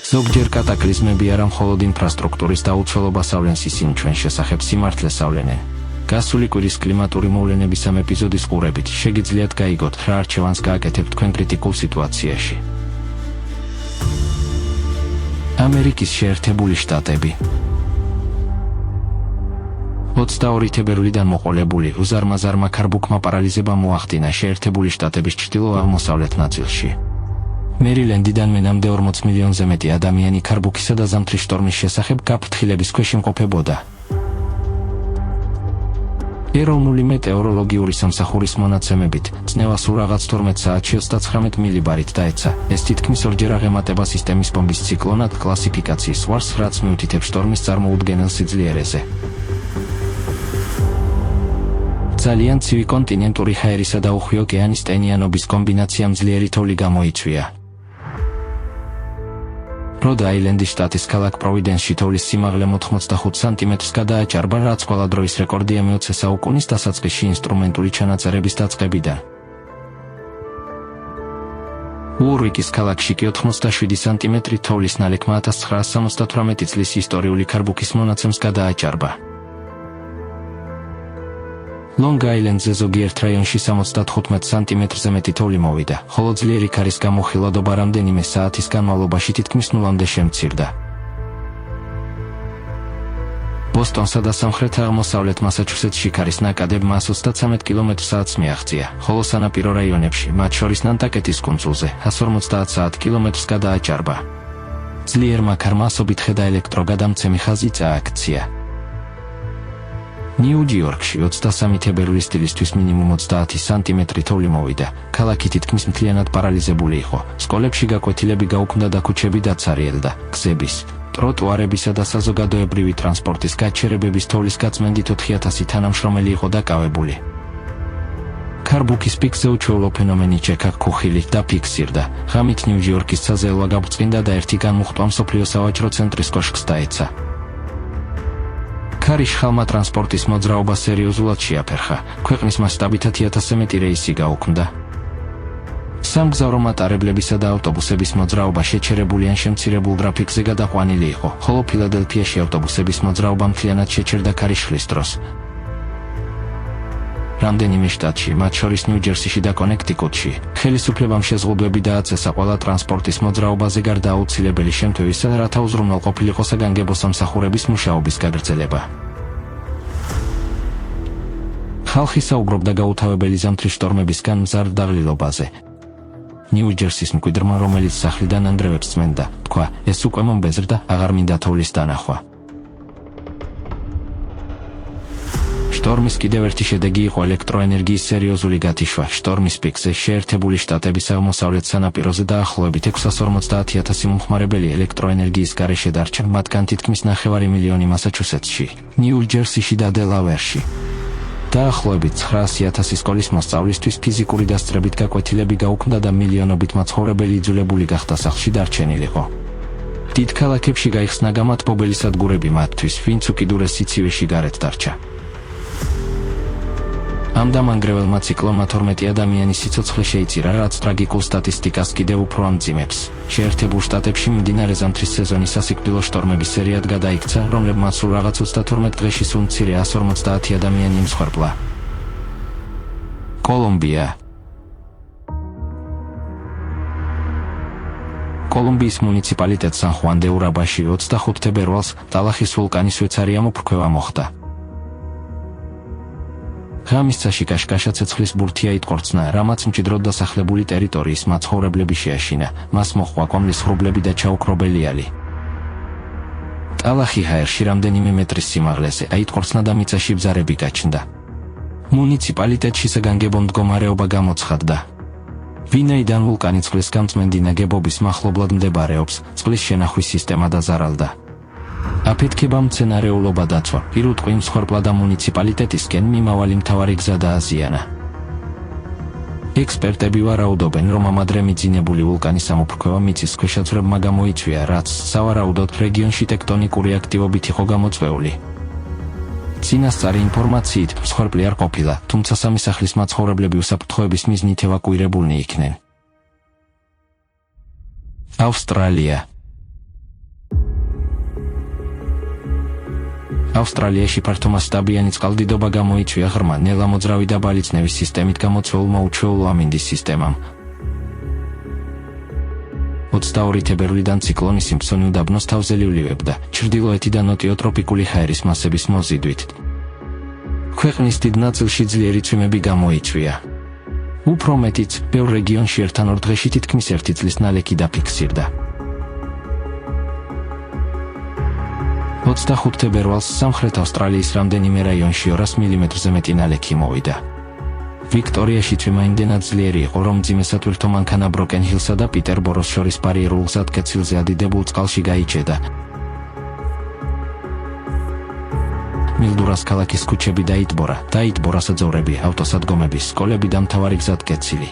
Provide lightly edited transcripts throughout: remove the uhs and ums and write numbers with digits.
ზოგჯერ კატაკლიზმები არა მხოლოდ ინფრასტრუქტურის დაუცველობას ავლენს, ისინი ჩვენ შესახებ სიმართლეს ავლენენ. გასული კვირის კლიმატური მოვლენების ამ ეპიზოდის ყურებით შეგიძლიათ გაიგოთ, რა არჩევანს გააკეთებთ თქვენ კრიტიკულ სიტუაციაში. ამერიკის შეერთებული შტატები 22 თებერვლიდან მოყოლებული უზარმაზარმა ქარბუქმა პარალიზება მოახდინა შეერთებული შტატების ჩრდილო-აღმოსავლეთ ნაწილში. მერილენდიდან მენამდე 40 მილიონზე მეტი ადამიანი ქარბუქისა და ზამთრის შტორმის შესახებ გაფრთხილების ქვეშ იმყოფებოდა. ეროვნული მეტეოროლოგიური სამსახურის მონაცემებით, წნევა სულ რაღაც 12 საათში 39 მილიბარით დაეცა. ეს თითქმის ორჯერ აღემატება სისტემის ბომბის ციკლონად კლასიფიკაციის ზღვარს, რაც მიუთითებს შტორმის წარმოუდგენელ სიძლიერეზე. ძალიან ცივი კონტინენტური ჰაერისა და უხვი ოკეანის ტენიანობის კომბინაციამ ძლიერი თოვლი გამოიწვია. როდ-აილენდის შტატის ქალაქ პროვიდენსში თოვლის სიმაღლე 85 სანტიმეტრს გადააჭარბა, რაც ყველა დროის რეკორდია მე-20 საუკუნის დასაწყისში ინსტრუმენტული ჩანაწერების დაწყებიდან. უორვიკის ქალაქში კი 87 სანტიმეტრი თოვლის ნალექმა 1978 წლის ისტორიული ქარბუქის მონაცემს გადააჭარბა. ლონგ-აილენდზე ზოგიერთ რაიონში 75 სანტიმეტრზე მეტი თოვლი მოვიდა, ხოლო ძლიერი ქარის გამოხილვადობა რამდენიმე საათის განმავლობაში თითქმის ნულამდე შემცირდა. ბოსტონსა და სამხრეთ-აღმოსავლეთ მასაჩუსეტსში ქარის ნაკადებმა 133 კმ/სთ მიაღწია, ხოლო სანაპირო რაიონებში, მათ შორის ნანტაკეტის კუნძულზე, 150 საათ/კმ-ს გადააჭარბა. ძლიერმა ქარმა ასობით ხედა ელექტროგადამცემი ხაზი წააქცია. ნიუ-იორკში 23 თებერვლის დილისთვის მინიმუმ 30 სანტიმეტრი თოვლი მოვიდა. ქალაქი თითქმის მთლიანად პარალიზებული იყო. სკოლებში გაკვეთილები გაუქმდა და ქუჩები დაცარიელდა. გზების, ტროტუარებისა და საზოგადოებრივი ტრანსპორტის გაჩერებების თოვლის გაწმენდით 4000 თანამშრომელი იყო დაკავებული. ქარბუქის პიკზე უჩვეულო ფენომენი ჩეკა-ქუხილი დაფიქსირდა. ღამით ნიუ-იორკის საზეილვა გაბრწყინდა და ერთი განმუხტვა მსოფლიო სავაჭრო ცენტრის კოშკს დაეცა. ქარის შხალმა ტრანსპორტის მოძრაობა სერიოზულად შეაფერხა. ქვეყნის მასშტაბით 1000-ზე მეტი რეისი გაუქმდა. სამგზავრო მატარებლებისა და ავტობუსების მოძრაობა შეჩერებული ან შემცირებულ გრაფიკზე გადაყვანილი იყო, ხოლო ფილადელფიაში ავტობუსების მოძრაობა მთლიანად შეჩერდა ქარის შხლის დროს. რამდენიმე შტატში, მათ შორის ნიუ-ჯერსიში და კონექტიკუტში, ხელისუფლებამ შეზღუდვები დააწესა ყველა ტრანსპორტის მოძრაობაზე გარდა აუცილებელი შემთხვევისა, რათა უზრუნველ ყოფილიყო საგანგებო სამსახურების მუშაობის გაგრძელება. ხალხი საუბრობდა გაუთავებელი ზამთრის შტორმებისგან მზარდ დაღლილობაზე. ნიუ-ჯერსის მკვიდრმა, რომელიც სახლიდან ანგრევებს წმენდა, თქვა, ეს უკვე მომბეზრდა, აღარ მინდა თოვლის დანახვა. შტორმის კიდევ ერთი შედეგი იყო ელექტროენერგიის სერიოზული გათიშვა. შტორმის პიკზე შეერთებული შტატების აღმოსავლეთ სანაპიროზე დაახლოებით 650,000 მომხმარებელი ელექტროენერგიის გარეშე დარჩა, მათგან თითქმის 9 მილიონი მასაჩუსეტსში, ნიუ-ჯერსიში და დელავერში. დაახლოებით 900,000 სკოლის მოსწავლისთვის ფიზიკური დასწრებით გაკვეთილები გაუქმდა და მილიონობით მაცხოვრებელი იძულებული გახდა სახლში დარჩენილიყო. დიდ ქალაქებში გაიხსნა გამათბობელი სადგურები მათთვის, ვინც უკიდურეს სიცივეში გარეთ დარჩა. ამ დამანგრეველმა ციკლონმა 12 ადამიანის სიცოცხლე შეიწირა, რაც ტრაგიკულ სტატისტიკას კიდევ უფრო ამძიმებს. შეერთებულ შტატებში მიმდინარე ზამთრის სეზონის სასიკვდილო შტორმების სერიად გადაიქცა, რომლებმაც სულ რაღაც 32 დღეში სულ მცირე 150 ადამიანი იმსხვერპლა. კოლუმბია. კოლუმბიის მუნიციპალიტეტ სან-ხუან-დე-ურაბაში 25 თებერვალს ტალახის ვულკანის ვეცარი ამოფრქვევა მოხდა. ღამისცაში კაშკაშა ცეცხლის ბურთია იტყორცნა, რამაც მჭიდროდ დასახლებული ტერიტორიის მაცხოვრებლები შეაშინა. მას მოჰყვა კვამლის ღრუბლები და ჩაუქრობელიალი. ტალახი ჰაერში რამდენიმე მეტრის სიმაღლეზე აიტყორცნა და მიწაში ბზარები გაჩნდა. მუნიციპალიტეტში საგანგებო მდგომარეობა გამოცხადდა. ვინაიდან ვულკანი წყლის გამწმენდი ნაგებობის მახლობლად მდებარეობს, წყლის შენახვის სისტემა დაზარალდა. აფეთქება მცენარეულობა დაცვა, პირუტყვი მსხვერპლა და მუნიციპალიტეტისკენ მიმავალი მთავარი გზა დააზიანა. ექსპერტები ვარაუდობენ, რომ ამ ადრე მიძინებული ვულკანის ამოფრქვევა მიწის ქვეშაცვლებმა გამოიწვია, რაც სავარაუდოდ რეგიონში ტექტონიკური აქტივობით იყო გამოწვეული. წინასწარი ინფორმაციით მსხვერპლი არ ყოფილა, თუმცა სამი სახლის მაცხოვრებლები უსაფრთხოების მიზნით ევაკუირებულნი იქნენ. ავსტრალია. ავსტრალიაში ფართომასშტაბიანი წყალდიდობა გამოიწვია ღრმა, ნელა მოძრავი დაბალი წნევის სისტემით გამოცვეულმა უჩვეულო ამინდის სისტემამ. 22 თებერვლიდან ციკლონი სიმფსონი უდაბნოს თავზე ლივლივებდა, ჩრდილოეთიდან ნოტიო ტროპიკული ჰაერის მასების მოზიდვით. ქვეყნის დიდ ნაწილში ძლიერი წვიმები გამოიწვია. უფრო მეტიც, ბევრ რეგიონში ერთთან ორ დღეში თითქმის 1 წლის ნალექი დაფიქსირდა. 25 თებერვალს სამხრეთ ავსტრალიის რამდენიმე რაიონში 200 მილიმეტრზე მეტი ნალექი მოვიდა. ვიქტორიაში წვიმა იმდენად ძლიერი იყო, რომ მძიმე სათვირთო მანქანა ბროკენ ჰილსა და პიტერბოროს შორის ბარიერულ გზატკეცილზე ადიდებულ წყალში გაიჭედა. მილდურას ქალაქის ქუჩები დაიტბორა საძოვრები, ავტოსადგომები, სკოლები და მთავარი გზატკეცილი.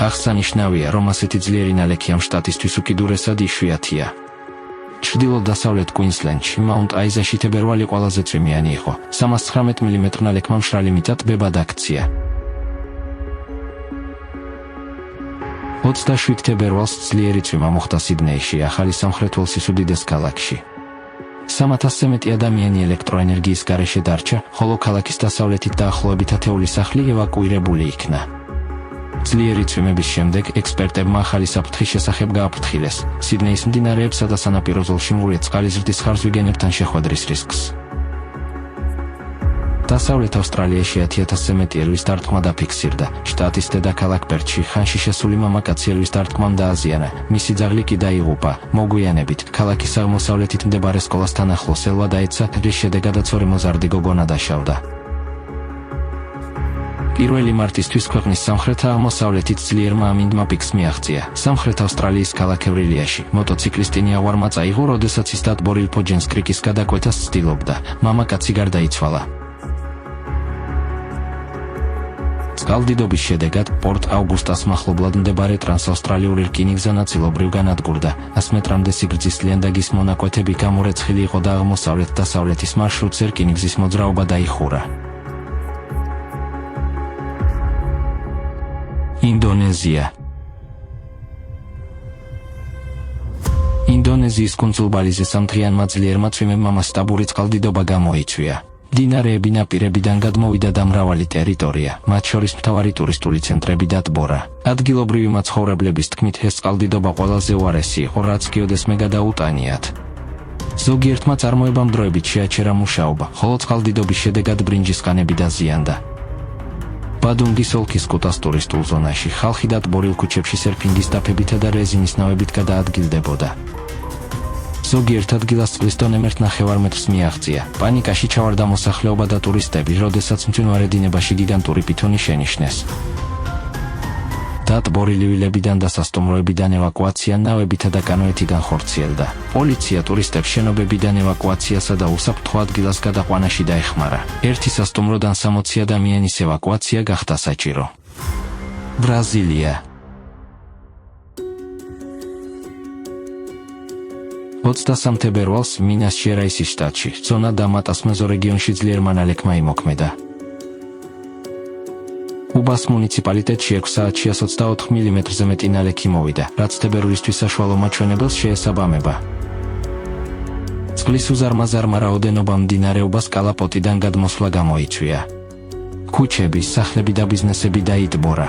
აღსანიშნავია, რომ ასეთი ძლიერი ნალექი ამ შტატისთვის უკიდურესად იშვიათია. ჩრდილო-დასავლეთ კუინსლენდში, მაუნტ აიზაში თებერვალი ყველაზე წვიმიანი იყო. 319 მილიმეტრ ნალექმა მშრალი მიწა ტბებად აქცია. 27 თებერვალს ძლიერი წვიმა მოხდა სიდნეიში, ახალი სამხრეთ ველსის უდიდეს ქალაქში. 300-ზე მეტი ადამიანი ელექტროენერგიის გარეშე დარჩა, ხოლო ქალაქის დასავლეთით დაახლოებით 1000 სახლი ევაკუირებული იქნა. ძლიერი წვიმების შემდეგ ექსპერტებმა ახალი საფრთხის შესახებ გააფრთხილეს, სიდნეის მდინარეებსა და სანაპირო ზოლში მურია წყალის ზრდის ხარჯვიგენებთან შეხვედრის რისკს. დასავლეთ ავსტრალიაში 10,000-ზე მეტი ელვის დარტყმა დაფიქსირდა. შტატის დედაქალაქ პერთში ხანში შესული მამაკაცი ელვის დარტყმამ დააზიანა, მისი ძაღლი კი დაიღუპა. მოგვიანებით, ქალაქის აღმოსავლეთით მდებარე სკოლასთან ახლოს ელვა დაეცა, რის შედეგადაც 2 მოზარდი გოგონა დაშავდა. 1 მარტისთვის ქვეყნის სამხრეთ-აღმოსავლეთით ძლიერმა ამინდმა პიკს მიაღწია. სამხრეთ ავსტრალიის ქალაქ ევრილიაში მოტოციკლისტი ნიავარმა წაიღო, როდესაც ის დატბორილ ფოჯენს კრიკის გადაკვეთას ცდილობდა. მამაკაცი გარდაიცვალა. წყალდიდობის შედეგად პორტ აუგუსტას მახლობლად მდებარე ტრანსავსტრალიური რკინიგზა ნაწილობრივ განადგურდა. 100 მეტრამდე სიგრძის ლიანდაგის მონაკვეთები გამორეცხილი იყო და აღმოსავლეთ-დასავლეთის მარშრუტზე რკინიგზის მოძრაობა დაიხურა. ინდონეზია. ინდონეზიის კუნძულ ბალიზე სამდღიანმა ძლიერმა წვიმებმა მასშტაბური წყალდიდობა გამოიწვია. მდინარეები ნაპირებიდან გადმოვიდა და მრავალი ტერიტორია, მათ შორის მთავარი ტურისტული ცენტრები დატბორა. ადგილობრივი მაცხოვრებლების თქმით, ეს წყალდიდობა ყველაზე უარესი იყო, რაც კიოდესმე გადაუტანიათ. ზოგიერთმა წარმოებამ დროებით შეაჩერა მუშაობა, ხოლო წყალდიდობის შედეგად ბრინჯის ყანები დაზიანდა. ბადუნგის ოლქის კუტას ტურისტულ ზონაში ხალხი დატბორილ ქუჩებში სერფინგის დაფებითა და რეზინის ნავებით გადაადგილდებოდა. ზოგიერთ ადგილას წყლის დონე 1.5 მეტრს მიაღწია. პანიკაში ჩავარდა მოსახლეობა და ტურისტები, როდესაც მძვინვარე დინებაში გიგანტური პითონი შენიშნეს. დატბორილი ვილებიდან და სასტუმროებიდან ევაკუაცია ნავებითა და კანოეთი განხორციელდა. პოლიცია ტურისტებს შენობებიდან ევაკუაციასა და უსაფრთხო ადგილას გადაყვანაში დაეხმარა. ერთი სასტუმროდან 60 ადამიანის ევაკუაცია გახდა საჭირო. ბრაზილია. 23 თებერვალს მინას ჟერაისის შტატში, ზონა და მატას მეზორეგიონში ძლიერმა ნალექმა იმოქმედა. უბას მუნიციპალიტეტში 6 საათში 124 მილიმეტრზე მეტი ნალექი მოვიდა, რაც თებერვლისთვის საშუალო მაჩვენებელს შეესაბამება. წყლის უზარმაზარმა რაოდენობამ მდინარეობას კალაპოტიდან გადმოსვლა გამოიწვია. ქუჩები, სახლები და ბიზნესები დაიტბორა.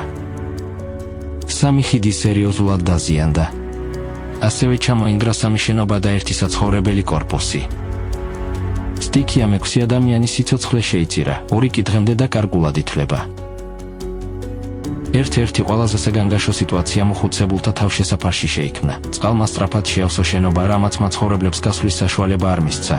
3 ხიდი სერიოზულად დაზიანდა. ასევე ჩამოინგრა 3 შენობა და 1 საცხოვრებელი კორპუსი. სტიქიამ 6 ადამიანის სიცოცხლე შეიწირა, 2 კი დღემდე დაკარგულად ითვლება. ერთ-ერთი ყველაზე საგანგაშო სიტუაცია მოხუცებულთა თავშესაფარში შეიქმნა. წყალმა სწრაფად შეავსო შენობა, რამაც მაცხოვრებლებს გასვლის საშუალება არ მისცა.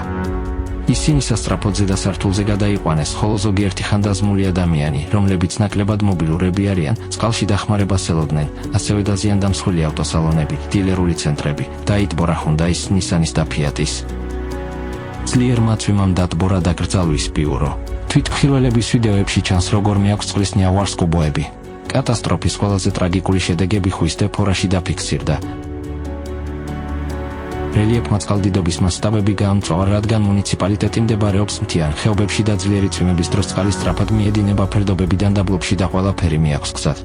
ისინი სასწრაფოდ ზედა სართულზე გადაიყვანეს, ხოლო ზოგიერთი ხანდაზმული ადამიანი, რომლებიც ნაკლებად მობილურები არიან, წყალში დახმარებას ელოდნენ. ასევე დაზიანდა მსხვილი ავტოსალონები, დილერული ცენტრები, დაიტბორა ჰუნდაის, ნისანის და ფიატის. ძლიერმა წვიმამ დატბორა დაკრძალვის ბიურო. თვითმხილველების ვიდეოებში ჩანს, როგორ მიაქვს წყლის ნიავარს კუბოები. კატასტროფის ყველაზე ტრაგიკული შედეგები ხვისდე-ფორაში დაფიქსირდა. რელიეფმა წყალდიდობის მასშტაბები გაამწვავა, რადგან მუნიციპალიტეტი მდებარეობს მთიან ხეობებში და ძლიერი წვიმების დროს წყალი სწრაფად მიედინება ფერდობებიდან და ბლოკში და ყველაფერი მიაქვს გზად.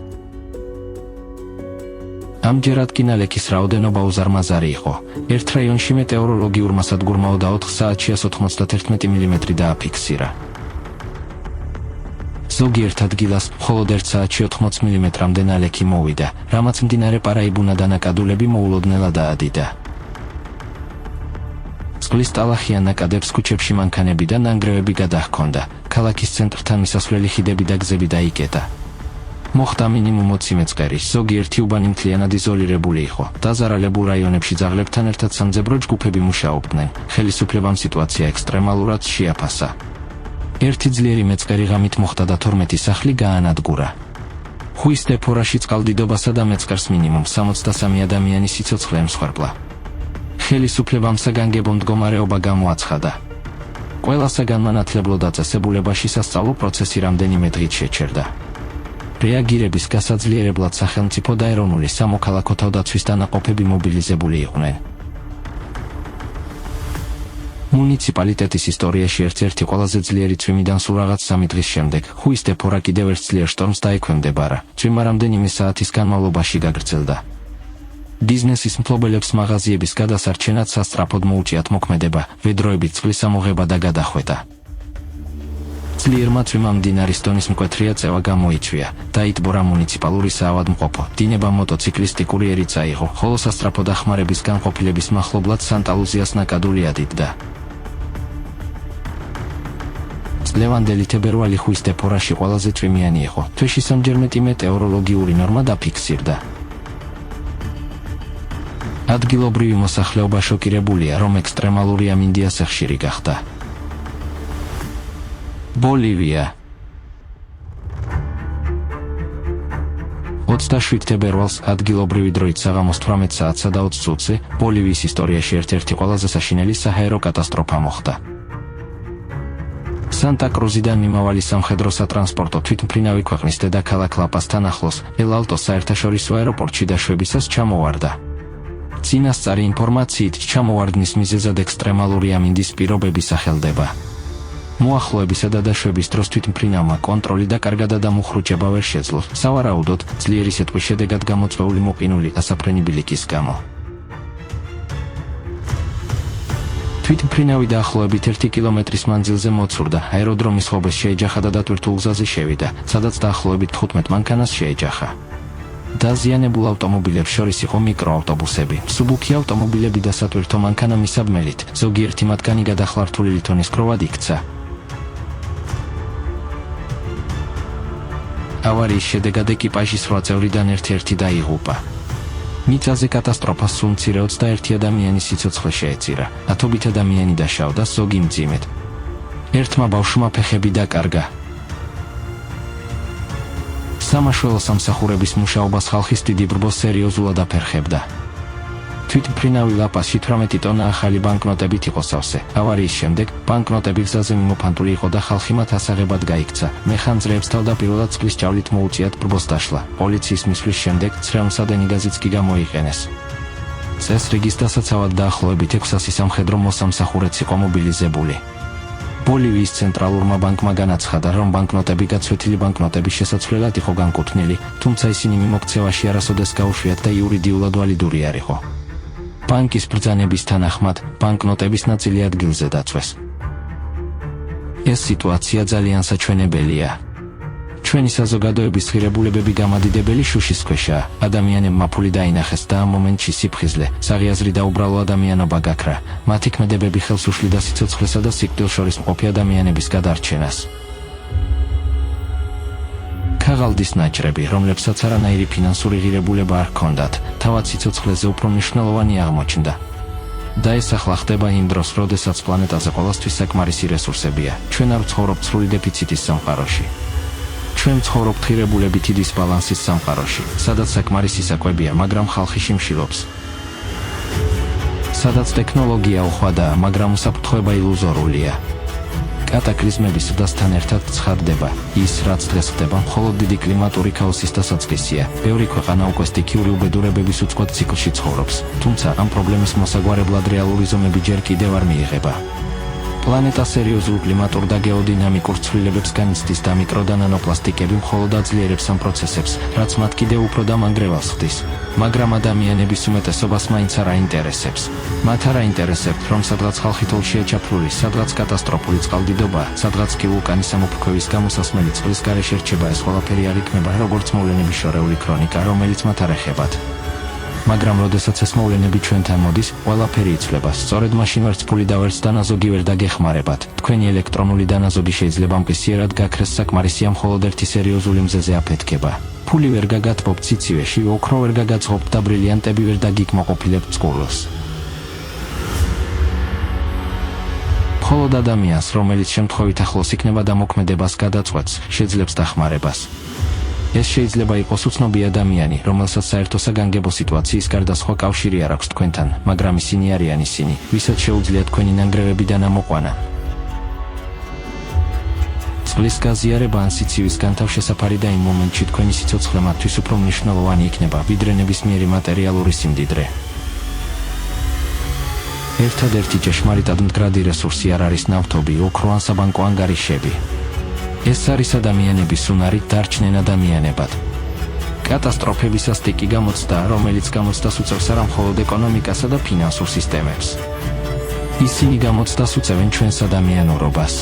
ამჯერად კი ნალექის რაოდენობა უზარმაზარი იყო. ერთ რაიონში მეტეოროლოგიურმა სადგურმა 4 საათში 191 მმ დააფიქსირა. ზოგიერთ ადგილას მხოლოდ 1 საათში 80 მმ-მდე ნალექი მოვიდა, რამაც მდინარე პარაიბუნა დანაკადულები მოულოდნელად დაადიდა. წყლის ტალახიან ნაკადებს ქუჩებში მანქანები და ნანგრევები გადაჰქონდა, ქალაქის ცენტრთან მისასვლელი ხიდები და გზები დაიკეტა. მოხდა მინიმუმ 20 მეწყერი, ზოგიერთი უბანი მთლიანად იზოლირებული იყო. დაზარალებულ რაიონებში ძაღლებთან ერთად სამძებრო ჯგუფები მუშაობდნენ. ხელისუფლებამ სიტუაცია ექსტრემალურად შეაფასა. ერთი ძლიერი მეწყერი ღამით მოხდა და 12 სახლი გაანადგურა. ხუის დეფორაში წყალდიდობასა და მეწყერს მინიმუმ 63 ადამიანის სიცოცხლე ემსხვერპლა. ხელისუფლებამ საგანგებო მდგომარეობა გამოაცხადა. ყველა საგანმანათლებლო დაწესებულებაში სასწავლო პროცესი რამდენიმე დღით შეჩერდა. რეაგირების გასაძლიერებლად სახელმწიფო და ეროვნული სამოქალაქო თავდაცვის დანაყოფები მობილიზებული იყვნენ. მუნიციპალიტეტის ისტორიაში ერთ-ერთი ყველაზე ძლიერი წვიმიდან სულ რაღაც 3 დღის შემდეგ ხუის დეფორა კიდევ ერთ ძლიერ შტორმს დაექვემდებარა. წვიმა რამდენიმე საათის განმავლობაში გაგრძელდა. ბიზნესის მფლობელებს მაღაზიების გადასარჩენად სასწრაფოდ მოუჭიათ მოქმედება, ვედროებით წყლის ამოღება და გადახვედა. ძლიერმა წვიმამ მდინარის დონის მკვეთრია წევა გამოიწვია, დაიტბორა მუნიციპალური საავადმყოფო, დინება მოტოციკლისტიკური ერიც აიღო, ხოლო სასწრაფო დახმარების განყოფილების მახლობლად სანტა-ლუზიას ნაკადული ადიდდა. წლევანდელი თებერვალი ხუის დეფორაში ყველაზე წვიმიანი იყო, თვეში 3-ჯერ მეტი მეტეოროლოგიური ნორმა დაფიქსირდა. ადგილობრივი მოსახლეობა შოკირებულია, რომ ექსტრემალური ამინდია ხშირი გახდა. ბოლივია 27 თებერვალს ადგილობრივი დროით საღამოს 18 საათსა და 20 წუთზე ბოლივიის ისტორიაში ერთ-ერთი ყველაზე საშინელი საჰაერო კატასტროფა მოხდა. სანტა-კრუზიდან მიმავალი სამხედრო სატრანსპორტო თვითმფრინავი ქვეყნის დედაქალაქ ლა-პასთან ახლოს ელ-ალტოს საერთაშორისო აეროპორტში დაშვებისას ჩამოვარდა. წინასწარი ინფორმაციით ჩამოვარდნის მიზეზად ექსტრემალური ამინდის პირობები სახელდება. მოახლოებისა და დაშვების დროს თვითმფრინავმა კონტროლი და კარგად დამუხრუჭება ვერ შეძლო, სავარაუდოდ ძლიერი სიტყვის შედეგად გამოწვეული მოყინული ასაფრენი ბილიკის გამო. თვითმფრინავი დაახლოებით 1 კილომეტრის მანძილზე მოცურდა, აეროდრომის ხობეს შეეჯახა და დატვირთულ გზაზე შევიდა, სადაც დაახლოებით 15 მანქანას შეეჯახა. დაზიანებულ ავტომობილებს შორის იყო მიკროავტობუსები, მსუბუქი ავტომობილები და სატვირთო მანქანა მისაბმელით, ზოგიერთი მათგანი გადახლართული ლითონის ქროვად იქცა. ავარიის შედეგად ეკიპაჟის 8 წევრიდან ერთ-ერთი დაიღუპა. მიწაზე კატასტროფას სულ მცირე 21 ადამიანის სიცოცხლე შეეწირა, ათობით ადამიანი დაშავდა, ზოგი მძიმედ. ერთმა ბავშვმა ფეხები დაკარგა. სამაშველო სამსახურების მუშაობას ხალხის დიდი ბრბო სერიოზულად აფერხებდა. თვითმფრინავი ლა-პასში 18 ტონა ახალი ბანკნოტებით იყო სავსე. ავარიის შემდეგ ბანკნოტები გზაზე მიმოფანტული იყო და ხალხი მათ ასაღებად გაიქცა. მეხანძრეებს თავდაპირველად წყლის ჭავლით მოუწიათ ბრბოს დაშლა. პოლიციის მისვლის შემდეგ ცრემლსადენი გაზიც კი გამოიყენეს. წესრიგის დასაცავად დაახლოებით 600 სამხედრო მოსამსახურეც იყო მობილიზებული. ბოლივიის ცენტრალურმა ბანკმა განაცხადა, რომ ბანკნოტები გაცვეთილი ბანკნოტების შესაცვლელად იყო განკუთვნილი, თუმცა ისინი მიმოქცევაში არასოდეს გაუშვიათ და იურიდიულად ვალიდური არ იყო. ბანკის ბრძანების თანახმად, ბანკნოტების ნაწილი ადგილზე დაწვეს. ეს სიტუაცია ძალიან საჩვენებელია. ჩვენი საზოგადოების ღირებულებები გამადიდებელი შუშის ქვეშაა. ადამიანებმა ფული დაინახეს და ამ მომენტში სიფხიზლე, საღიაზრი და უბრალო ადამიანობა გაქრა. მათი ქმედებები ხელს უშლიდა სიცოცხლესა და სიკვდილს შორის მყოფი ადამიანების გადარჩენას. ქაღალდის ნაჭრები, რომლებსაც არანაირი ფინანსური ღირებულება არ ჰქონდათ, თავად სიცოცხლეზე უფრო მნიშვნელოვანი აღმოჩნდა. და ეს ახლა ხდება იმ დროს, როდესაც პლანეტაზე ყველასთვის საკმარისი რესურსებია. ჩვენ არ ვცხოვრობთ სრული დეფიციტის სამყაროში. ჩვენ ვცხოვრობთ ღირებულებითი დისბალანსის სამყაროში, სადაც საკმარისი საკვებია, მაგრამ ხალხი შიმშილობს. სადაც ტექნოლოგია უხვადაა, მაგრამ უსაფრთხოება ილუზორულია. კატაკლიზმების ზრდასთან ერთად ცხადდება ის, რაც დღეს ხდება, მხოლოდ დიდი კლიმატური ქაოსის დასაწყისია. ბევრი ქვეყანა უკვე სტიქიური უბედურებების უწყვეტ ციკლში ცხოვრობს, თუმცა ამ პრობლემის მოსაგვარებლად რეალური ზომები ჯერ კიდევ არ მიიღება. პლანეტა სერიოზულ კლიმატურ და გეოდინამიკურ ცვლილებებს განიცდის და მიკრო და ნანოპლასტიკები მხოლოდ აძლიერებს ამ პროცესებს, რაც მათ კიდევ უფრო დამანგრევას ხდის. მაგრამ ადამიანების უმეტესობას მაინც არ აინტერესებს. მათ არ აინტერესებთ, რომ სადღაც ხალხი თოვლშია ჩაფლული, სადღაც კატასტროფული წყალდიდობა, სადღაც კი ვულკანის ამოფრქვევის გამოსასმელი წყლის გარეშე რჩება, ეს ყველაფერი არ იქნება როგორც მოვლენების შორეული ქრონიკა, რომელიც მათ არ ეხებათ. მაგრამ როდესაც ეს მოვლენები ჩვენთან მოდის, ყველაფერი იცვლება. სწორედ მაშინ ვერც ფული და ვერც დანაზოგი ვერ დაგეხმარებათ. თქვენი ელექტრონული დანაზოგი შეიძლება მყისიერად გაქრეს, საკმარისია მხოლოდ ერთი სერიოზული მზეზე აფეთქება. ფული ვერ გაგათბობთ სიცივეში, ოქრო ვერ გაგაძღობთ და ბრილიანტები ვერ დაგიკმოყოფილებთ წყურვილს. მხოლოდ ადამიანს, რომელიც შემთხვევით ახლოს იქნება და მოქმედებას გადაწყვეტს, შეძლებს დახმარებას. ეს შეიძლება იყოს უცნობი ადამიანი, რომელსაც საერთო საგანგებო სიტუაციის გარდა სხვა კავშირი არ აქვს თქვენთან, მაგრამ ისინი არიან ისინი, ვისაც შეუძლიათ თქვენი ნანგრევებიდან ამოყვანა. წყლის გაზიარება ან სიცივის განთავშესაფარი და იმ მომენტში თქვენი სიცოცხლე მათთვის უფრო მნიშვნელოვანი იქნება, ვიდრე ნებისმიერი მატერიალური სიმდიდრე. ერთადერთი ჭეშმარიტად მდგრადი რესურსი არ არის ნავთობი, ოქრო ან საბანკო ანგარიშები. ეს არის ადამიანების უნარი დარჩნენ ადამიანებად. კატასტროფებისას ტიკი გამოცდა, რომელიც გამოცდას უწევს არა მხოლოდ ეკონომიკასა და ფინანსურ სისტემებს. ისინი გამოცდას უწევენ ჩვენს ადამიანურობას.